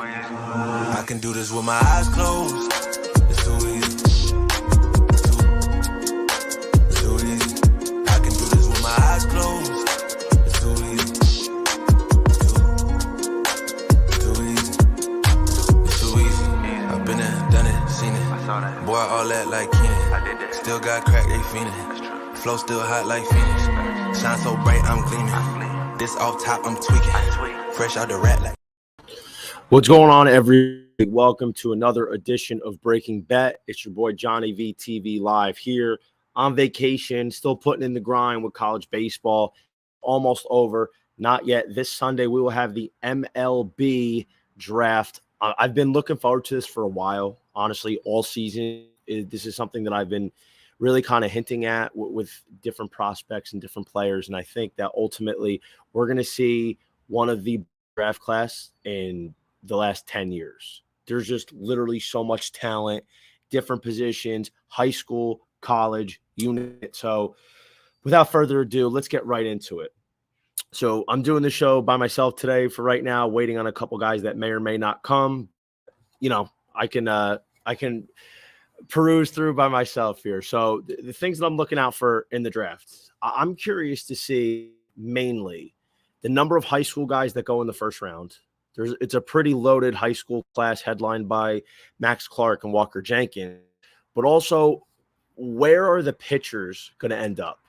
I can do this with my eyes closed. It's too easy. It's too easy. I can do this with my eyes closed. It's too easy. It's too easy. It's too easy. I've been there, done it, seen it. Boy, all that like Keenan. Still got crack, they fiendin'. Flow still hot like Phoenix. Shine so bright, I'm gleaming. This off top, I'm tweaking. Fresh out the rat like. What's going on, everybody? Welcome to another edition of Breaking Bet. It's your boy Johnny V TV live here on vacation, still putting in the grind with college baseball. Almost over. Not yet. This Sunday, we will have the MLB Draft. I've been looking forward to this for a while, honestly, all season. This is something that I've been really kind of hinting at with different prospects and different players. And I think that ultimately we're going to see one of the draft class in the last 10 years. There's just literally so much talent, different positions, high school, college, unit. So without further ado, let's get right into it. So I'm doing the show by myself today for right now, waiting on a couple guys that may or may not come. You know, I can peruse through by myself here. So the things that I'm looking out for in the draft, I'm curious to see mainly the number of high school guys that go in the first round. It's a pretty loaded high school class headlined by Max Clark and Walker Jenkins, but also where are the pitchers going to end up?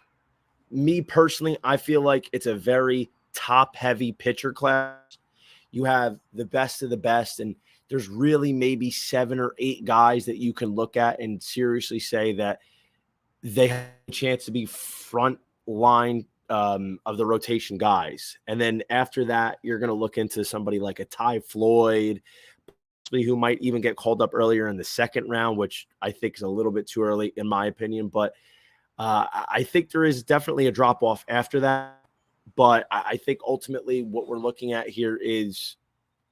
Me personally, I feel like it's a very top-heavy pitcher class. You have the best of the best, and there's really maybe 7 or 8 guys that you can look at and seriously say that they have a chance to be front line of the rotation guys. And then after that, you're going to look into somebody like a Ty Floyd, who might even get called up earlier in the second round, which I think is a little bit too early in my opinion. But I think there is definitely a drop-off after that. But I think ultimately what we're looking at here is,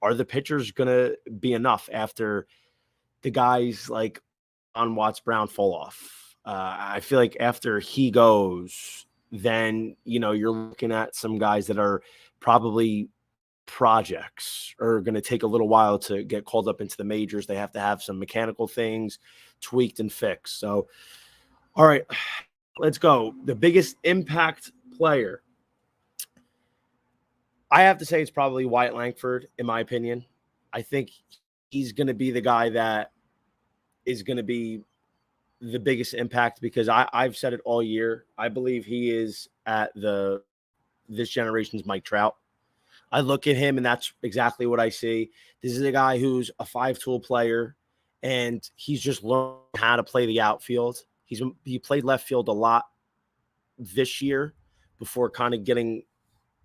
are the pitchers going to be enough after the guys like on Watts Brown fall off? I feel like after he goes, then, you know, you're looking at some guys that are probably projects or going to take a little while to get called up into the majors. They have to have some mechanical things tweaked and fixed. So, all right, let's go. The biggest impact player, I have to say it's probably Wyatt Langford, in my opinion. I think he's going to be the guy that is going to be the biggest impact because I've said it all year. I believe he is at this generation's Mike Trout. I look at him, and that's exactly what I see. This is a guy who's a 5-tool player, and he's just learned how to play the outfield. He played left field a lot this year before kind of getting,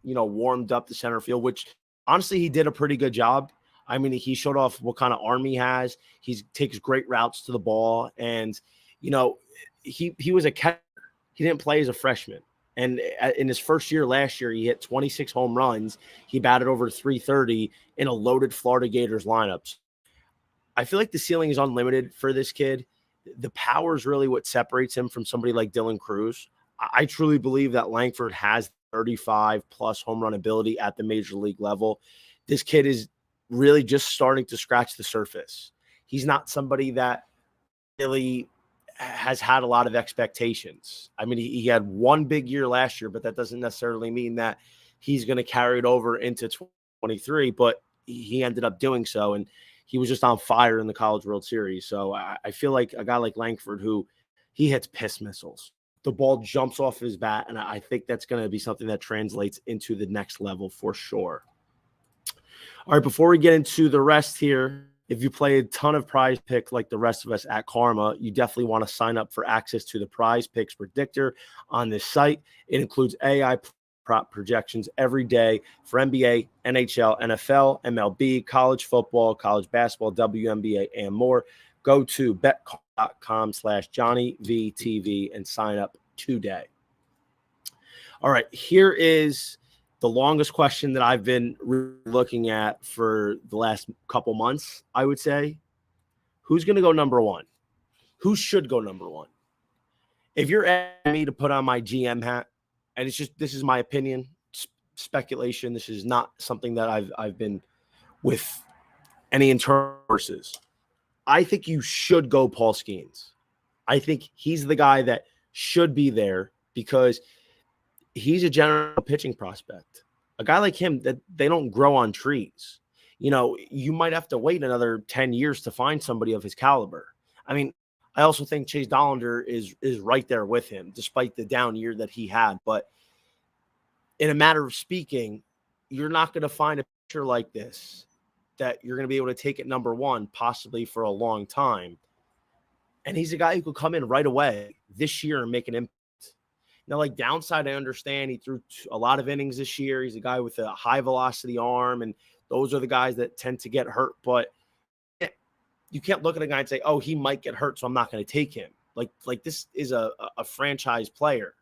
you know, warmed up to center field, which honestly he did a pretty good job. I mean, he showed off what kind of arm he has. He takes great routes to the ball, and you know, he was a catcher. He didn't play as a freshman. And in his first year last year, he hit 26 home runs. He batted over 330 in a loaded Florida Gators lineup. I feel like the ceiling is unlimited for this kid. The power is really what separates him from somebody like Dylan Cruz. I truly believe that Langford has 35-plus home run ability at the major league level. This kid is really just starting to scratch the surface. He's not somebody that really has had a lot of expectations. I mean, he had one big year last year, but that doesn't necessarily mean that he's going to carry it over into 2023, but he ended up doing so, and he was just on fire in the College World Series. So I feel like a guy like Langford, who he hits piss missiles. The ball jumps off his bat, and I think that's going to be something that translates into the next level for sure. All right, before we get into the rest here, if you play a ton of Prize Picks like the rest of us at Karma, you definitely want to sign up for access to the Prize Picks Predictor on this site. It includes AI prop projections every day for NBA, NHL, NFL, MLB, college football, college basketball, WNBA, and more. Go to bet.com/JohnnyVTV and sign up today. All right, here is the longest question that I've been looking at for the last couple months, I would say. Who's going to go number one? Who should go number one? If you're asking me to put on my GM hat, and it's just, this is my opinion, speculation. This is not something that I've been with any internal forces. I think you should go Paul Skeens. I think he's the guy that should be there because he's a general pitching prospect. A guy like him, that they don't grow on trees. You might have to wait another 10 years to find somebody of his caliber. I mean, I also think Chase Dollander is right there with him, despite the down year that he had. But in a matter of speaking, you're not going to find a pitcher like this that you're going to be able to take at number one, possibly for a long time. And he's a guy who could come in right away this year and make an impact. Now, like downside, I understand he threw a lot of innings this year. He's a guy with a high velocity arm, and those are the guys that tend to get hurt. But you can't look at a guy and say, oh, he might get hurt, so I'm not going to take him. Like this is a franchise player.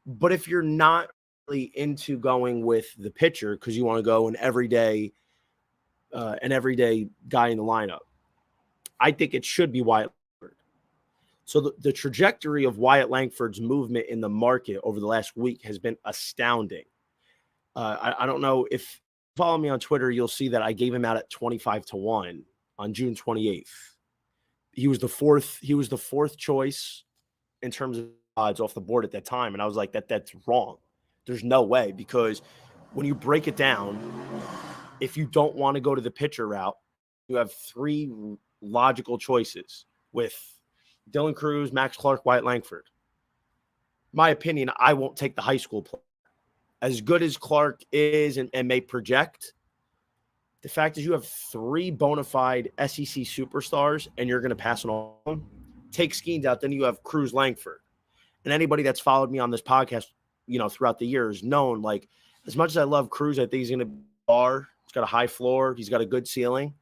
But if you're not really into going with the pitcher because you want to go an everyday guy in the lineup, I think it should be Wyatt Langford. So the trajectory of Wyatt Langford's movement in the market over the last week has been astounding. I don't know if you follow me on Twitter, you'll see that I gave him out at 25-1 on June 28th. He was the fourth choice in terms of odds off the board at that time. And I was like, that's wrong. There's no way, because when you break it down, if you don't want to go to the pitcher route, you have three logical choices with Dylan Cruz, Max Clark, Wyatt Langford. My opinion, I won't take the high school player. As good as Clark is and may project, the fact is you have three bona fide SEC superstars and you're going to pass on. Take Skeens out, then you have Cruz, Langford. And anybody that's followed me on this podcast, throughout the years, known, like, as much as I love Cruz, I think he's going to be a bar. He's got a high floor. He's got a good ceiling.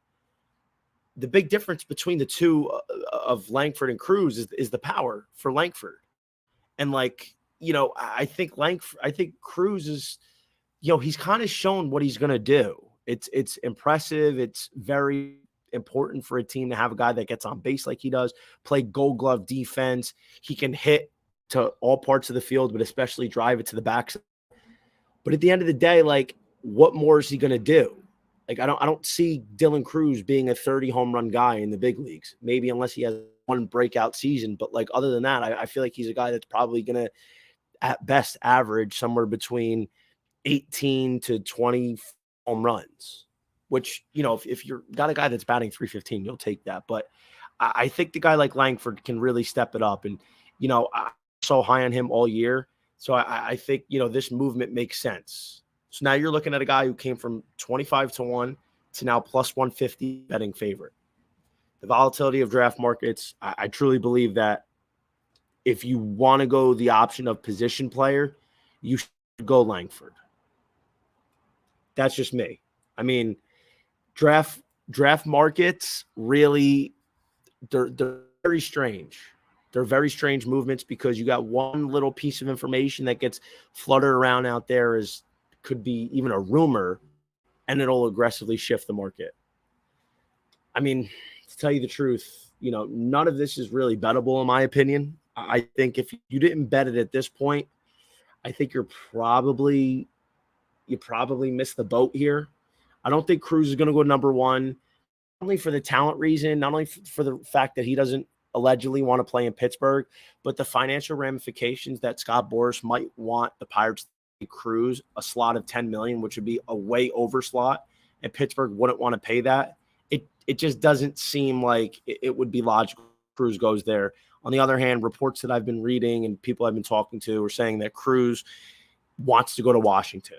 The big difference between the two of Langford and Cruz is the power for Langford. And I think Cruz is, he's kind of shown what he's going to do. It's impressive. It's very important for a team to have a guy that gets on base like he does, play Gold Glove defense. He can hit to all parts of the field, but especially drive it to the backside. But at the end of the day, what more is he going to do? I don't see Dylan Cruz being a 30 home run guy in the big leagues, maybe unless he has one breakout season. But other than that, I feel like he's a guy that's probably going to, at best, average somewhere between 18 to 20 home runs, which, if you're got a guy that's batting 315, you'll take that. But I think the guy like Langford can really step it up. And, I'm so high on him all year. So I think, this movement makes sense. So now you're looking at a guy who came from 25-1 to now plus 150 betting favorite. The volatility of draft markets, I truly believe that if you want to go the option of position player, you should go Langford. That's just me. I mean, draft markets really, they're very strange. They're very strange movements because you got one little piece of information that gets fluttered around out there could be even a rumor, and it'll aggressively shift the market. I mean, to tell you the truth, none of this is really bettable in my opinion. I think if you didn't bet it at this point, I think you probably missed the boat here. I don't think Cruz is going to go number one, not only for the talent reason, not only for the fact that he doesn't allegedly want to play in Pittsburgh, but the financial ramifications that Scott Boras might want the Pirates to pay Cruz a slot of $10 million, which would be a way over slot, and Pittsburgh wouldn't want to pay that. It just doesn't seem like it would be logical Cruz goes there. On the other hand, reports that I've been reading and people I've been talking to are saying that Cruz wants to go to Washington,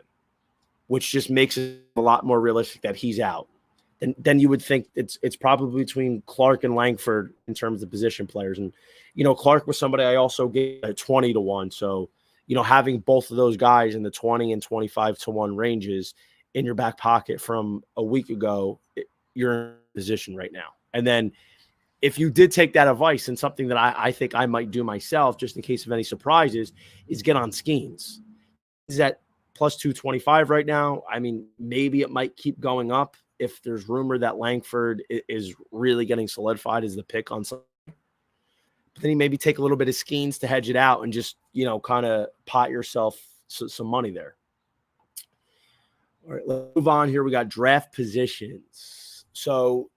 which just makes it a lot more realistic that he's out. Then you would think it's probably between Clark and Langford in terms of position players. And, Clark was somebody I also gave at 20-1. So, having both of those guys in the 20 and 25-1 ranges in your back pocket from a week ago, you're in position right now. And then if you did take that advice, and something that I think I might do myself, just in case of any surprises, is get on Skeens. Is that plus 225 right now? I mean, maybe it might keep going up if there's rumor that Langford is really getting solidified as the pick on Sunday. But then you maybe take a little bit of Skeens to hedge it out and just, kind of pot yourself some money there. All right, let's move on here. We got draft positions. So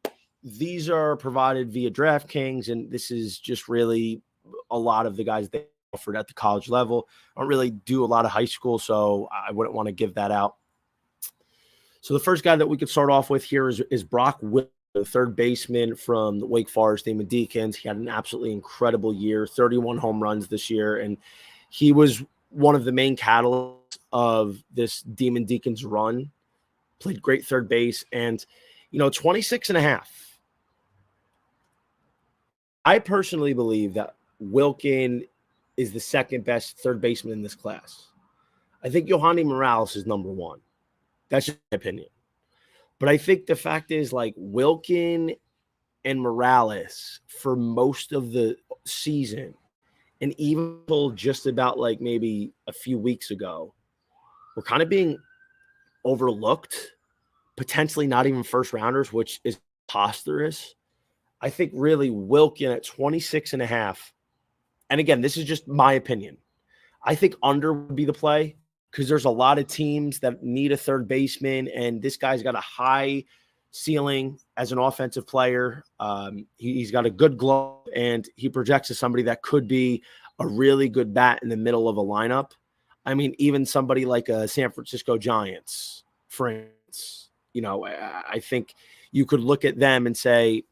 these are provided via DraftKings, and this is just really a lot of the guys they offered at the college level. I don't really do a lot of high school, so I wouldn't want to give that out. So the first guy that we could start off with here is Brock Wilson, the third baseman from the Wake Forest Demon Deacons. He had an absolutely incredible year, 31 home runs this year, and he was one of the main catalysts of this Demon Deacons run. Played great third base, and 26 and a half. I personally believe that Wilkin is the second best third baseman in this class. I think Yohani Morales is number one. That's just my opinion. But I think the fact is, like, Wilkin and Morales for most of the season, and even until just about like maybe a few weeks ago, were kind of being overlooked, potentially not even first rounders, which is preposterous. I think really Wilkin at 26 and a half. And again, this is just my opinion. I think under would be the play because there's a lot of teams that need a third baseman, and this guy's got a high ceiling as an offensive player. He's got a good glove, and he projects as somebody that could be a really good bat in the middle of a lineup. I mean, even somebody like a San Francisco Giants, for instance, I think you could look at them and say,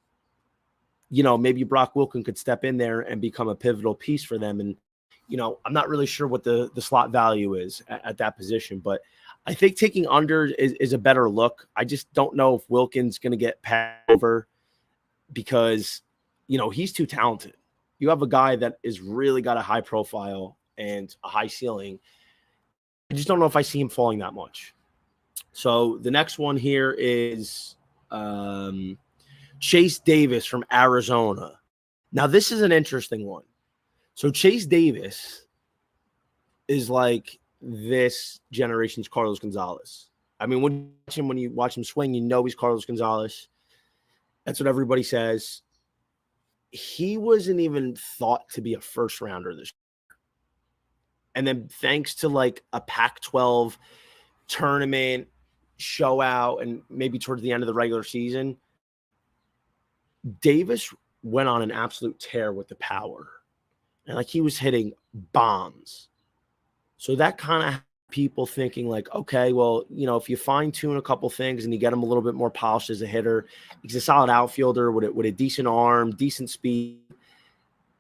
maybe Brock Wilkin could step in there and become a pivotal piece for them. And, I'm not really sure what the slot value is at that position, but I think taking under is a better look. I just don't know if Wilkin's going to get passed over because, he's too talented. You have a guy that is really got a high profile and a high ceiling. I just don't know if I see him falling that much. So the next one here is Chase Davis from Arizona. Now, this is an interesting one. So Chase Davis is like this generation's Carlos Gonzalez. I mean, when you watch him swing, he's Carlos Gonzalez. That's what everybody says. He wasn't even thought to be a first rounder this year. And then thanks to like a Pac-12 tournament show out and maybe towards the end of the regular season, Davis went on an absolute tear with the power. And like he was hitting bombs. So that kind of had people thinking like, okay, well, if you fine tune a couple things and you get him a little bit more polished as a hitter, he's a solid outfielder with a decent arm, decent speed.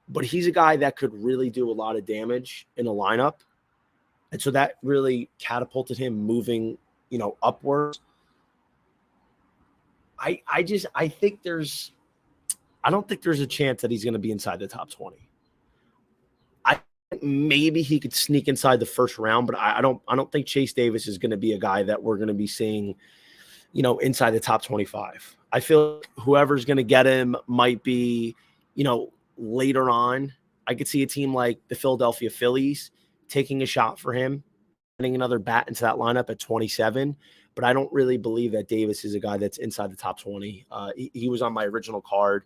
But he's a guy that could really do a lot of damage in a lineup. And so that really catapulted him moving, upwards. I don't think there's a chance that he's going to be inside the top 20. I think maybe he could sneak inside the first round, but I don't think Chase Davis is going to be a guy that we're going to be seeing, inside the top 25. I feel like whoever's going to get him might be, later on. I could see a team like the Philadelphia Phillies taking a shot for him, getting another bat into that lineup at 27. But I don't really believe that Davis is a guy that's inside the top 20. He was on my original card.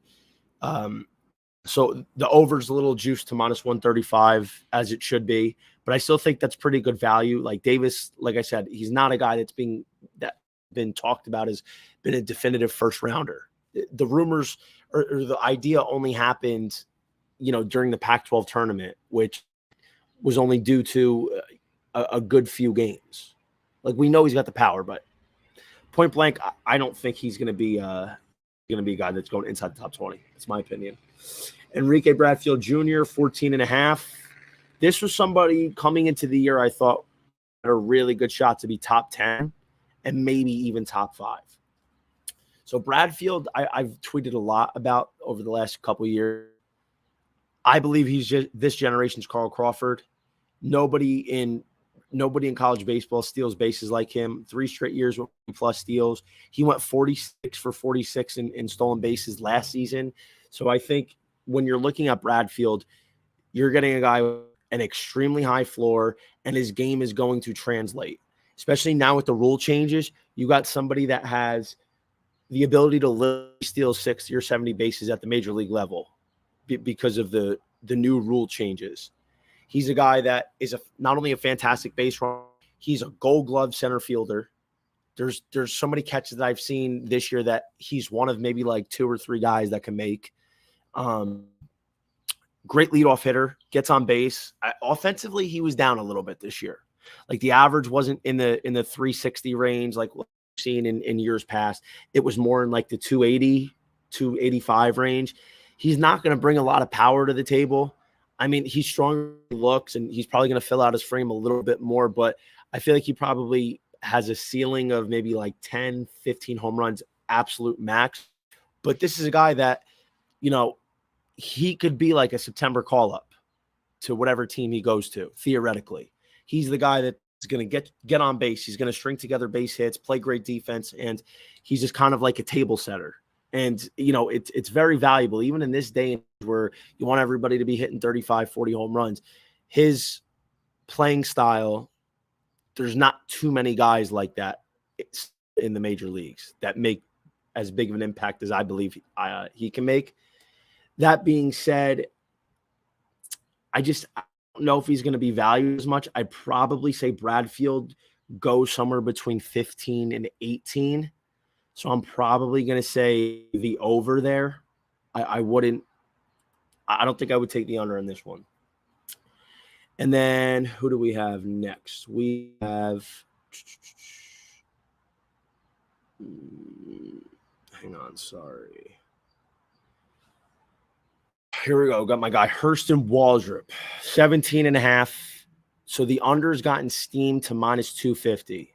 So the over's a little juiced to minus 135 as it should be, but I still think that's pretty good value. Like Davis, like I said, he's not a guy that's been talked about as been a definitive first rounder. The rumors or the idea only happened, during the Pac-12 tournament, which was only due to a good few games. Like we know he's got the power, but point blank, I don't think he's going to be a guy that's going inside the top 20. That's my opinion. Enrique Bradfield Jr., 14 and a half. This was somebody coming into the year I thought had a really good shot to be top 10 and maybe even top 5. So Bradfield, I've tweeted a lot about over the last couple of years. I believe he's just this generation's Carl Crawford. Nobody in college baseball steals bases like him. 3 straight years with plus steals. He went 46 for 46 in stolen bases last season. So I think when you're looking at Bradfield, you're getting a guy with an extremely high floor, and his game is going to translate. Especially now with the rule changes, you got somebody that has the ability to literally steal 60 or 70 bases at the major league level because of the new rule changes. He's a guy that is not only a fantastic base runner, he's a Gold Glove center fielder. There's so many catches that I've seen this year that he's one of maybe like 2 or 3 guys that can make. Great leadoff hitter, gets on base. Offensively, he was down a little bit this year. Like the average wasn't in the 360 range like what we've seen in years past. It was more in like the 280, 285 range. He's not going to bring a lot of power to the table. I mean, he's strong looks, and he's probably going to fill out his frame a little bit more, but I feel like he probably has a ceiling of maybe like 10, 15 home runs, absolute max. But this is a guy that, he could be like a September call-up to whatever team he goes to, theoretically. He's the guy that's going to get on base. He's going to string together base hits, play great defense, and he's just kind of like a table setter. And, it's very valuable, even in this day and age where you want everybody to be hitting 35, 40 home runs. His playing style, there's not too many guys like that in the major leagues that make as big of an impact as I believe he can make. That being said, I don't know if he's going to be valued as much. I'd probably say Bradfield goes somewhere between 15 and 18. So I'm probably going to say the over there. I don't think I would take the under in this one. And then who do we have next? We have, hang on, sorry. Here we go. Got my guy, Hurston Waldrop, 17.5. So the under's gotten steamed to minus 250.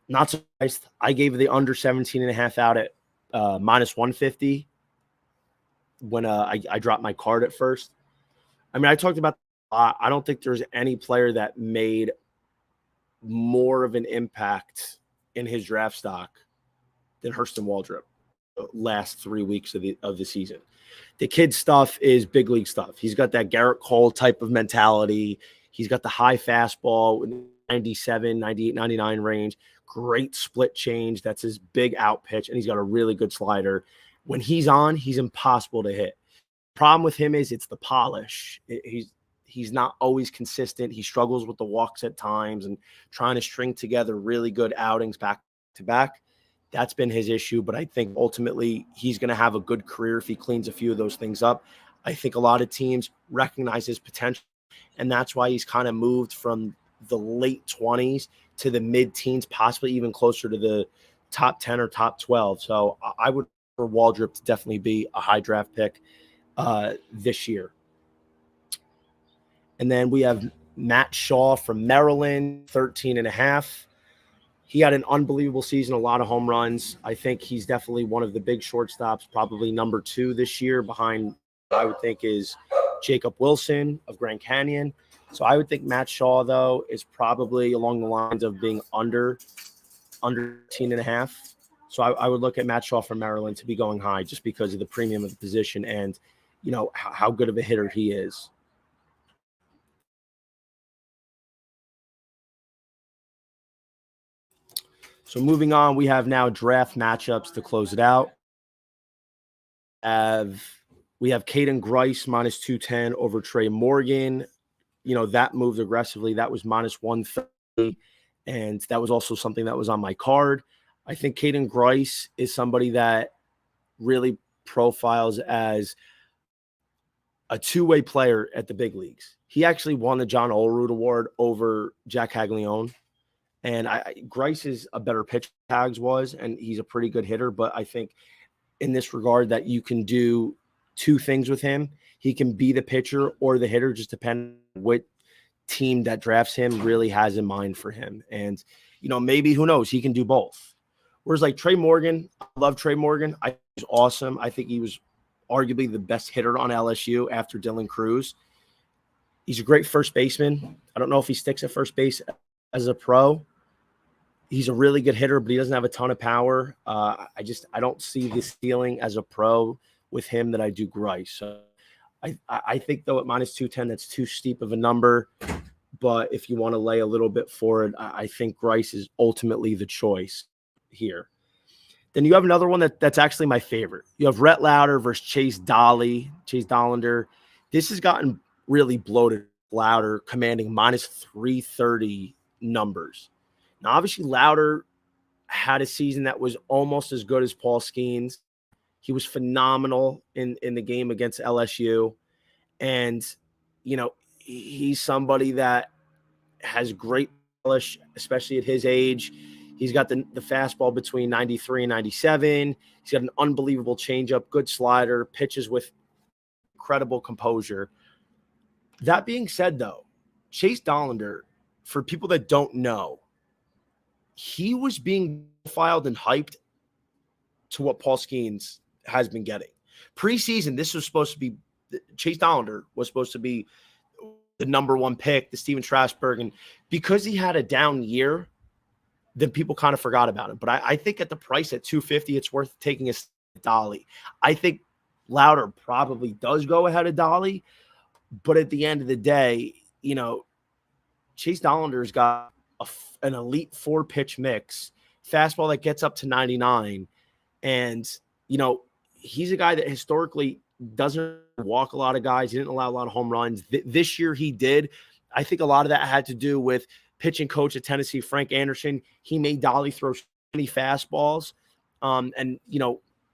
Not surprised. I gave the under 17.5 out at minus 150 when I dropped my card at first. I mean, I talked about I don't think there's any player that made more of an impact in his draft stock than Hurston Waldrop the last 3 weeks of the season. The kid stuff is big league stuff. He's got that Garrett Cole type of mentality. He's got the high fastball, 97, 98, 99 range. Great split change. That's his big out pitch, and he's got a really good slider. When he's on, he's impossible to hit. Problem with him is it's the polish. He's not always consistent. He struggles with the walks at times and trying to string together really good outings back to back. That's been his issue, but I think ultimately he's going to have a good career if he cleans a few of those things up. I think a lot of teams recognize his potential, and that's why he's kind of moved from the late 20s to the mid-teens, possibly even closer to the top 10 or top 12. So I would for Waldrop to definitely be a high draft pick this year. And then we have Matt Shaw from Maryland, 13.5. He had an unbelievable season, a lot of home runs. I think he's definitely one of the big shortstops, probably number 2 this year behind what I would think is Jacob Wilson of Grand Canyon. So I would think Matt Shaw, though, is probably along the lines of being under 13.5. So I would look at Matt Shaw from Maryland to be going high just because of the premium of the position and, how good of a hitter he is. So moving on, we have now draft matchups to close it out. We have Caden Grice minus 210 over Trey Morgan. That moved aggressively. That was minus 130. And that was also something that was on my card. I think Caden Grice is somebody that really profiles as a two-way player at the big leagues. He actually won the John Olerud Award over Jack Caglione. And Grice is a better pitcher than Hags was, and he's a pretty good hitter. But I think in this regard that you can do 2 things with him. He can be the pitcher or the hitter, just depending on what team that drafts him really has in mind for him. And, maybe, who knows, he can do both. Whereas like Trey Morgan, I love Trey Morgan. I think he's awesome. I think he was arguably the best hitter on LSU after Dylan Cruz. He's a great first baseman. I don't know if he sticks at first base as a pro. He's a really good hitter, but he doesn't have a ton of power. I don't see the ceiling as a pro with him that I do Grice. So I think, though, at minus 210, that's too steep of a number. But if you want to lay a little bit for it, I think Grice is ultimately the choice here. Then you have another one that's actually my favorite. You have Rhett Lauder versus Chase Dollander. This has gotten really bloated. Lauder commanding minus 330 numbers. Now, obviously, Lauder had a season that was almost as good as Paul Skeens. He was phenomenal in the game against LSU. And, he's somebody that has great polish, especially at his age. He's got the fastball between 93 and 97. He's got an unbelievable changeup, good slider, pitches with incredible composure. That being said, though, Chase Dollander, for people that don't know, he was being profiled and hyped to what Paul Skeens has been getting. Preseason, this was supposed to be Chase Dollander was supposed to be the number one pick, the Steven Strasburg. And because he had a down year, then people kind of forgot about him. But I think at the price at $250, it's worth taking a Dolly. I think Louder probably does go ahead of Dolly. But at the end of the day, Chase Dollander's got an elite 4-pitch mix, fastball that gets up to 99. And, he's a guy that historically doesn't walk a lot of guys. He didn't allow a lot of home runs. This year he did. I think a lot of that had to do with pitching coach at Tennessee, Frank Anderson. He made Dolly throw so many fastballs and,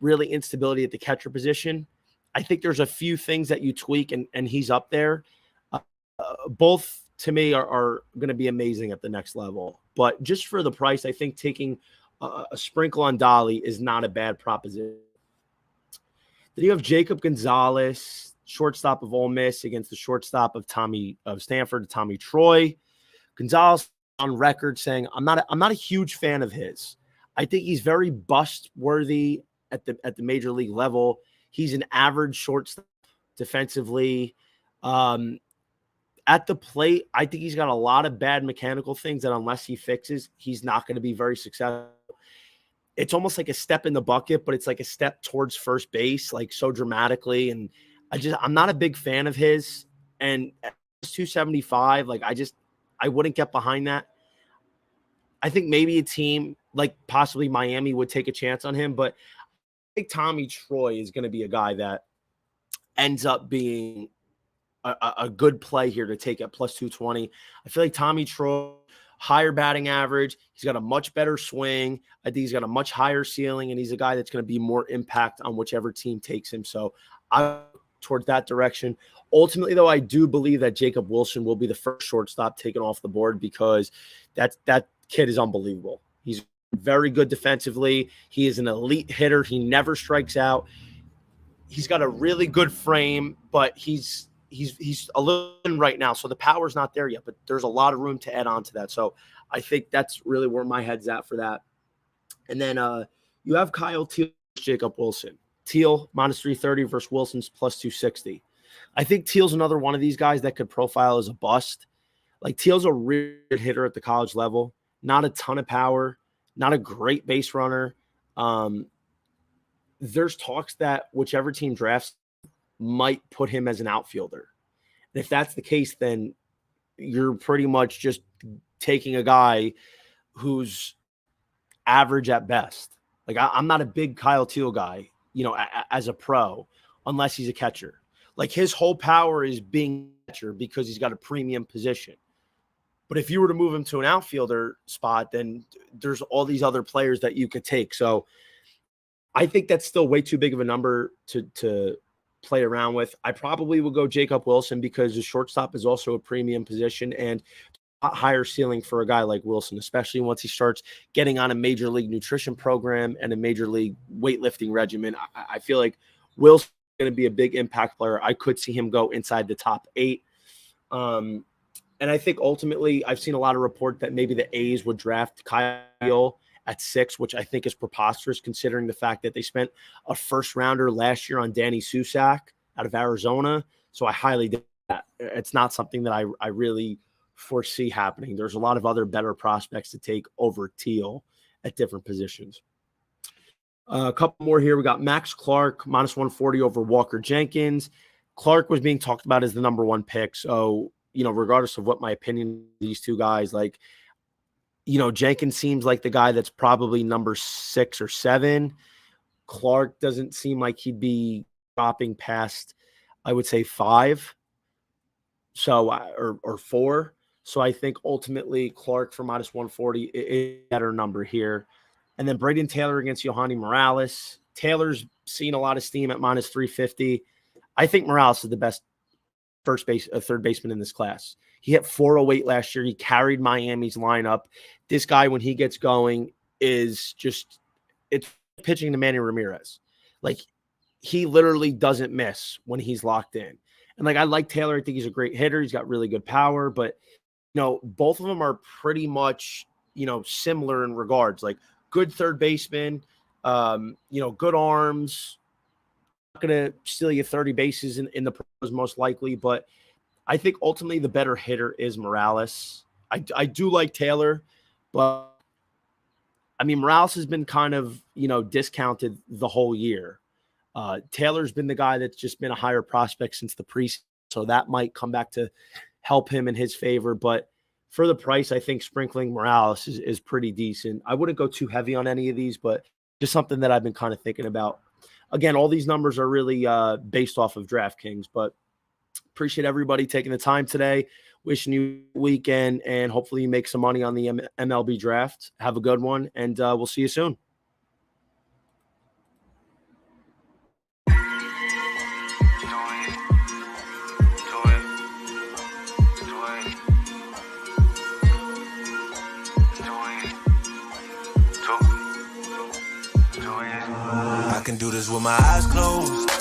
really instability at the catcher position. I think there's a few things that you tweak and he's up there. Both to me are going to be amazing at the next level. But just for the price, I think taking a sprinkle on Dolly is not a bad proposition. Then you have Jacob Gonzalez, shortstop of Ole Miss, against the shortstop of Stanford, Tommy Troy. Gonzalez on record saying, I'm not a huge fan of his. I think he's very bust worthy at the major league level. He's an average shortstop defensively. At the plate, I think he's got a lot of bad mechanical things that unless he fixes, he's not going to be very successful. It's almost like a step in the bucket, but it's like a step towards first base, like so dramatically. And I'm not a big fan of his. And at 275, I wouldn't get behind that. I think maybe a team like possibly Miami would take a chance on him, but I think Tommy Troy is going to be a guy that ends up being a good play here to take at plus 220. I feel like Tommy Troy, higher batting average. He's got a much better swing. I think he's got a much higher ceiling, and he's a guy that's going to be more impact on whichever team takes him. So I towards that direction. Ultimately, though, I do believe that Jacob Wilson will be the first shortstop taken off the board because that kid is unbelievable. He's very good defensively. He is an elite hitter. He never strikes out. He's got a really good frame, but he's a little in right now, so the power's not there yet, but there's a lot of room to add on to that. So I think that's really where my head's at for that. And then you have Kyle Teal, Jacob Wilson. Teal minus 330 versus Wilson's plus 260. I think Teal's another one of these guys that could profile as a bust. Like Teal's a really good hitter at the college level, not a ton of power, not a great base runner. There's talks that whichever team drafts might put him as an outfielder. And if that's the case, then you're pretty much just taking a guy who's average at best. Like I'm not a big Kyle Teal guy, as a pro, unless he's a catcher. Like his whole power is being a catcher because he's got a premium position. But if you were to move him to an outfielder spot, then there's all these other players that you could take. So I think that's still way too big of a number to play around with. I probably will go Jacob Wilson because the shortstop is also a premium position and a higher ceiling for a guy like Wilson, especially once he starts getting on a major league nutrition program and a major league weightlifting regimen. I feel like Wilson's going to be a big impact player. I could see him go inside the top 8. And I think ultimately I've seen a lot of report that maybe the A's would draft Kyle at 6, which I think is preposterous considering the fact that they spent a first rounder last year on Danny Susak out of Arizona. So I highly doubt that. It's not something that I really foresee happening. There's a lot of other better prospects to take over Teal at different positions. A couple more here. We got Max Clark minus 140 over Walker Jenkins. Clark was being talked about as the number 1 pick. So, regardless of what my opinion of these two guys, Jenkins seems like the guy that's probably number 6 or 7. Clark doesn't seem like he'd be dropping past, I would say 5. So, or 4. So I think ultimately Clark for minus 140 is a better number here. And then Braden Taylor against Yohani Morales. Taylor's seen a lot of steam at minus 350. I think Morales is the best third baseman in this class. He hit 408 last year. He carried Miami's lineup. This guy, when he gets going, is just it's pitching to Manny Ramirez. Like, he literally doesn't miss when he's locked in. And like, I like Taylor. I think he's a great hitter. He's got really good power, but both of them are pretty much, similar in regards, like good third baseman, good arms, not going to steal you 30 bases in the pros most likely, but I think ultimately the better hitter is Morales. I do like Taylor, but I mean, Morales has been kind of, discounted the whole year. Taylor's been the guy that's just been a higher prospect since the preseason, so that might come back to help him in his favor. But for the price, I think sprinkling Morales is pretty decent. I wouldn't go too heavy on any of these, but just something that I've been kind of thinking about. Again, all these numbers are really based off of DraftKings, but appreciate everybody taking the time today. Wishing you a weekend, and hopefully you make some money on the MLB draft. Have a good one, and we'll see you soon. I can do this with my eyes closed.